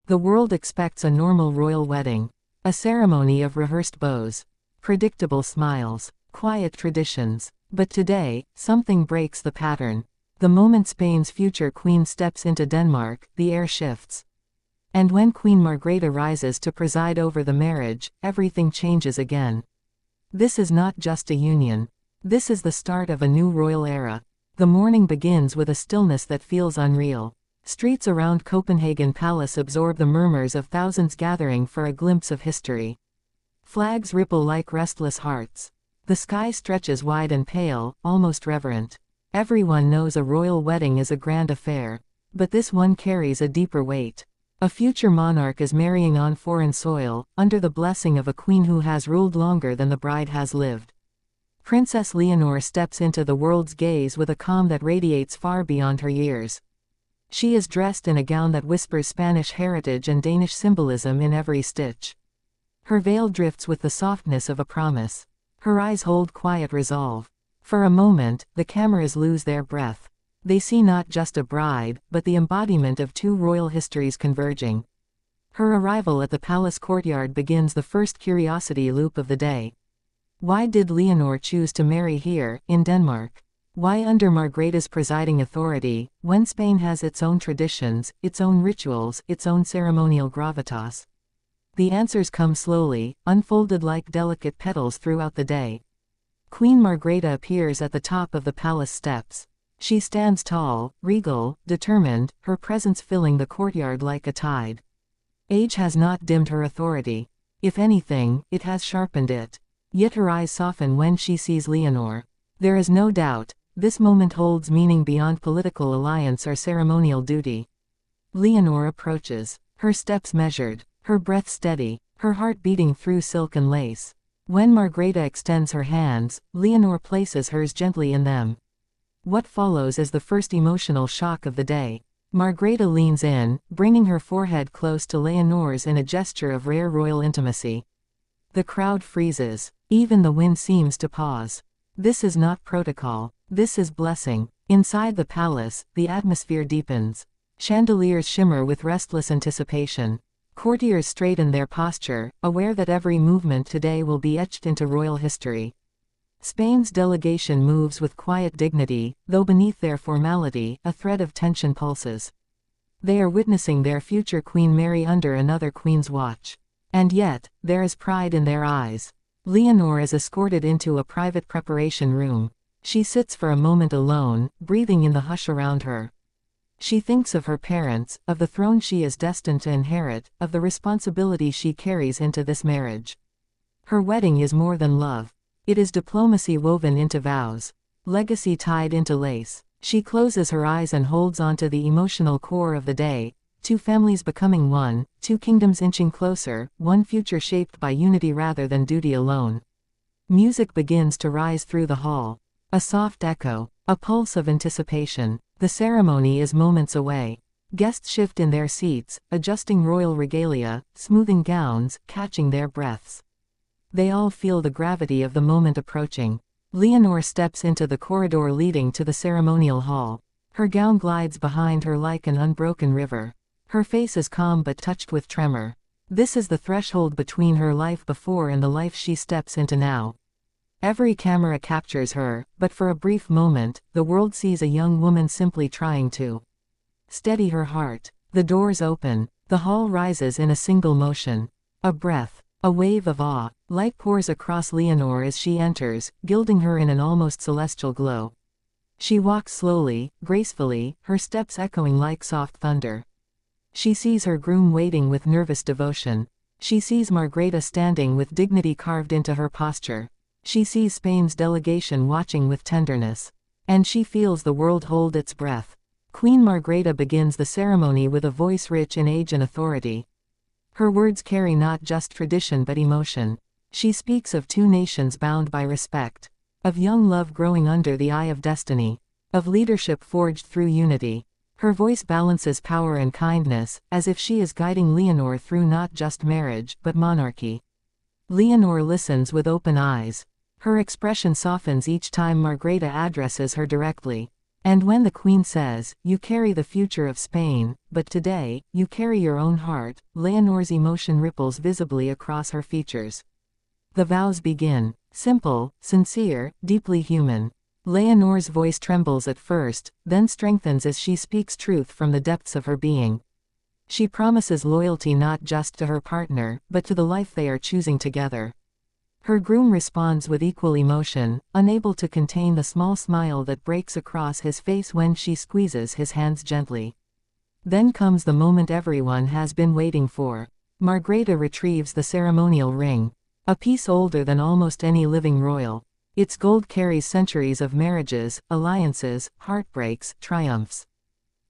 The world expects a normal royal wedding. A ceremony of rehearsed bows. Predictable smiles. Quiet traditions. But today, something breaks the pattern. The moment Spain's future queen steps into Denmark, the air shifts. And when Queen Margrethe rises to preside over the marriage, everything changes again. This is not just a union. This is the start of a new royal era. The morning begins with a stillness that feels unreal. Streets around Copenhagen Palace absorb the murmurs of thousands gathering for a glimpse of history. Flags ripple like restless hearts. The sky stretches wide and pale, almost reverent. Everyone knows a royal wedding is a grand affair. But this one carries a deeper weight. A future monarch is marrying on foreign soil, under the blessing of a queen who has ruled longer than the bride has lived. Princess Leonor steps into the world's gaze with a calm that radiates far beyond her years. She is dressed in a gown that whispers Spanish heritage and Danish symbolism in every stitch. Her veil drifts with the softness of a promise. Her eyes hold quiet resolve. For a moment, the cameras lose their breath. They see not just a bride, but the embodiment of two royal histories converging. Her arrival at the palace courtyard begins the first curiosity loop of the day. Why did Leonor choose to marry here, in Denmark? Why under Margrethe's presiding authority, when Spain has its own traditions, its own rituals, its own ceremonial gravitas? The answers come slowly, unfolded like delicate petals throughout the day. Queen Margrethe appears at the top of the palace steps. She stands tall, regal, determined, her presence filling the courtyard like a tide. Age has not dimmed her authority. If anything, it has sharpened it. Yet her eyes soften when she sees Leonor. There is no doubt, this moment holds meaning beyond political alliance or ceremonial duty. Leonor approaches, her steps measured, her breath steady, her heart beating through silk and lace. When Margrethe extends her hands, Leonor places hers gently in them. What follows is the first emotional shock of the day. Margrethe leans in, bringing her forehead close to Leonor's in a gesture of rare royal intimacy. The crowd freezes. Even the wind seems to pause. This is not protocol. This is blessing. Inside the palace, the atmosphere deepens. Chandeliers shimmer with restless anticipation. Courtiers straighten their posture, aware that every movement today will be etched into royal history. Spain's delegation moves with quiet dignity, though beneath their formality, a thread of tension pulses. They are witnessing their future queen marry under another queen's watch. And yet, there is pride in their eyes. Leonor is escorted into a private preparation room. She sits for a moment alone, breathing in the hush around her. She thinks of her parents, of the throne she is destined to inherit, of the responsibility she carries into this marriage. Her wedding is more than love. It is diplomacy woven into vows. Legacy tied into lace. She closes her eyes and holds on to the emotional core of the day. Two families becoming one, two kingdoms inching closer, one future shaped by unity rather than duty alone. Music begins to rise through the hall. A soft echo, a pulse of anticipation. The ceremony is moments away. Guests shift in their seats, adjusting royal regalia, smoothing gowns, catching their breaths. They all feel the gravity of the moment approaching. Leonor steps into the corridor leading to the ceremonial hall. Her gown glides behind her like an unbroken river. Her face is calm but touched with tremor. This is the threshold between her life before and the life she steps into now. Every camera captures her, but for a brief moment, the world sees a young woman simply trying to steady her heart. The doors open. The hall rises in a single motion. A breath. A wave of awe. Light pours across Leonor as she enters, gilding her in an almost celestial glow. She walks slowly, gracefully, her steps echoing like soft thunder. She sees her groom waiting with nervous devotion. She sees Margrethe standing with dignity carved into her posture. She sees Spain's delegation watching with tenderness. And she feels the world hold its breath. Queen Margrethe begins the ceremony with a voice rich in age and authority. Her words carry not just tradition but emotion. She speaks of two nations bound by respect. Of young love growing under the eye of destiny. Of leadership forged through unity. Her voice balances power and kindness, as if she is guiding Leonor through not just marriage, but monarchy. Leonor listens with open eyes. Her expression softens each time Margrethe addresses her directly. And when the queen says, "You carry the future of Spain, but today, you carry your own heart," Leonor's emotion ripples visibly across her features. The vows begin. Simple, sincere, deeply human. Leonor's voice trembles at first, then strengthens as she speaks truth from the depths of her being. She promises loyalty not just to her partner, but to the life they are choosing together. Her groom responds with equal emotion, unable to contain the small smile that breaks across his face when she squeezes his hands gently. Then comes the moment everyone has been waiting for. Margrethe retrieves the ceremonial ring. A piece older than almost any living royal. Its gold carries centuries of marriages, alliances, heartbreaks, triumphs.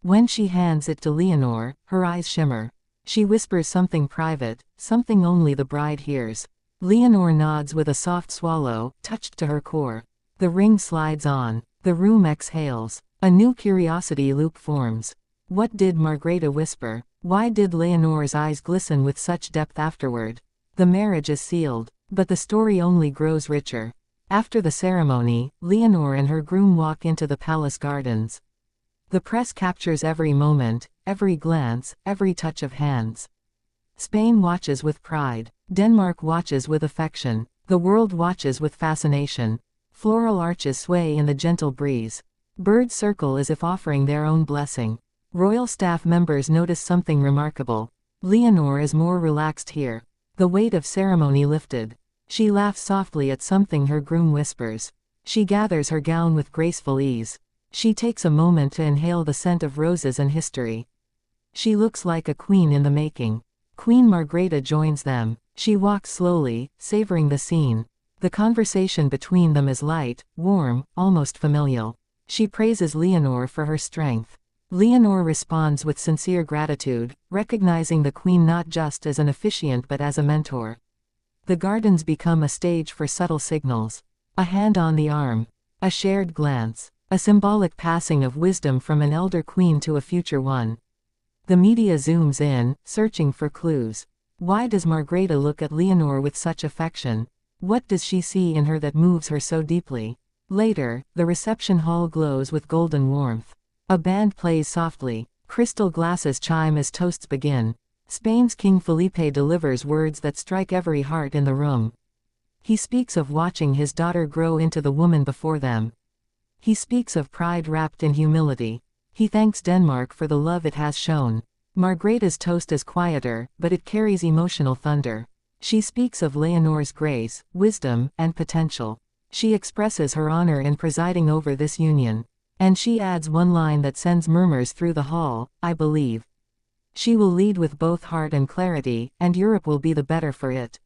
When she hands it to Leonor, her eyes shimmer. She whispers something private, something only the bride hears. Leonor nods with a soft swallow, touched to her core. The ring slides on. The room exhales. A new curiosity loop forms. What did Margrethe whisper? Why did Leonor's eyes glisten with such depth afterward? The marriage is sealed. But the story only grows richer. After the ceremony, Leonor and her groom walk into the palace gardens. The press captures every moment, every glance, every touch of hands. Spain watches with pride. Denmark watches with affection. The world watches with fascination. Floral arches sway in the gentle breeze. Birds circle as if offering their own blessing. Royal staff members notice something remarkable. Leonor is more relaxed here. The weight of ceremony lifted. She laughs softly at something her groom whispers. She gathers her gown with graceful ease. She takes a moment to inhale the scent of roses and history. She looks like a queen in the making. Queen Margrethe joins them. She walks slowly, savoring the scene. The conversation between them is light, warm, almost familial. She praises Leonor for her strength. Leonor responds with sincere gratitude, recognizing the queen not just as an officiant but as a mentor. The gardens become a stage for subtle signals. A hand on the arm. A shared glance. A symbolic passing of wisdom from an elder queen to a future one. The media zooms in, searching for clues. Why does Margrethe look at Leonor with such affection? What does she see in her that moves her so deeply? Later, the reception hall glows with golden warmth. A band plays softly. Crystal glasses chime as toasts begin. Spain's King Felipe delivers words that strike every heart in the room. He speaks of watching his daughter grow into the woman before them. He speaks of pride wrapped in humility. He thanks Denmark for the love it has shown. Margrethe's toast is quieter, but it carries emotional thunder. She speaks of Leonor's grace, wisdom, and potential. She expresses her honor in presiding over this union. And she adds one line that sends murmurs through the hall: "I believe. She will lead with both heart and clarity, and Europe will be the better for it."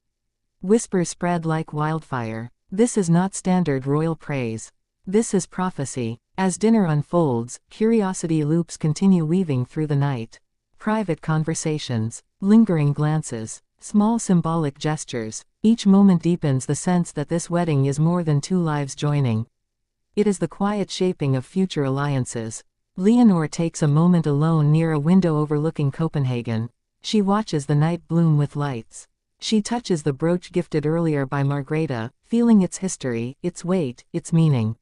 Whispers spread like wildfire. This is not standard royal praise. This is prophecy. As dinner unfolds, curiosity loops continue weaving through the night. Private conversations, lingering glances, small symbolic gestures. Each moment deepens the sense that this wedding is more than two lives joining. It is the quiet shaping of future alliances. Leonor takes a moment alone near a window overlooking Copenhagen. She watches the night bloom with lights. She touches the brooch gifted earlier by Margrethe, feeling its history, its weight, its meaning.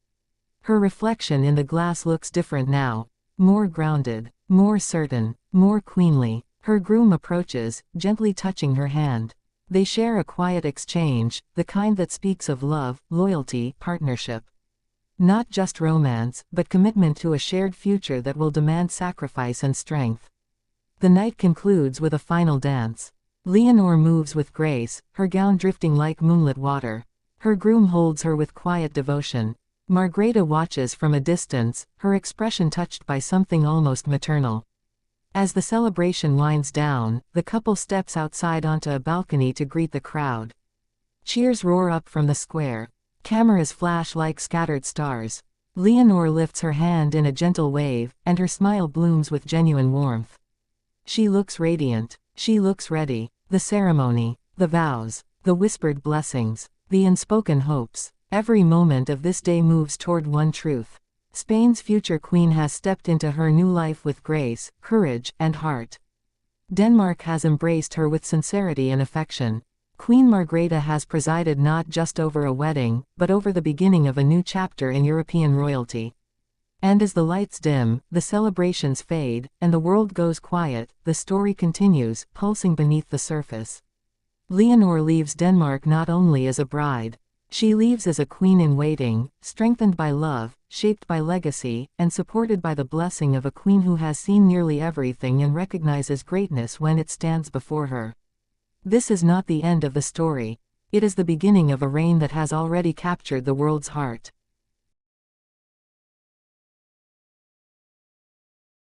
Her reflection in the glass looks different now. More grounded, more certain, more queenly. Her groom approaches, gently touching her hand. They share a quiet exchange, the kind that speaks of love, loyalty, partnership. Not just romance, but commitment to a shared future that will demand sacrifice and strength. The night concludes with a final dance. Leonor moves with grace, her gown drifting like moonlit water. Her groom holds her with quiet devotion. Margrethe watches from a distance, her expression touched by something almost maternal. As the celebration winds down, the couple steps outside onto a balcony to greet the crowd. Cheers roar up from the square. Cameras flash like scattered stars. Leonor lifts her hand in a gentle wave, and her smile blooms with genuine warmth. She looks radiant. She looks ready. The ceremony, the vows, the whispered blessings, the unspoken hopes. Every moment of this day moves toward one truth. Spain's future queen has stepped into her new life with grace, courage, and heart. Denmark has embraced her with sincerity and affection. Queen Margrethe has presided not just over a wedding, but over the beginning of a new chapter in European royalty. And as the lights dim, the celebrations fade, and the world goes quiet, the story continues, pulsing beneath the surface. Leonor leaves Denmark not only as a bride. She leaves as a queen in waiting, strengthened by love, shaped by legacy, and supported by the blessing of a queen who has seen nearly everything and recognizes greatness when it stands before her. This is not the end of the story. It is the beginning of a reign that has already captured the world's heart.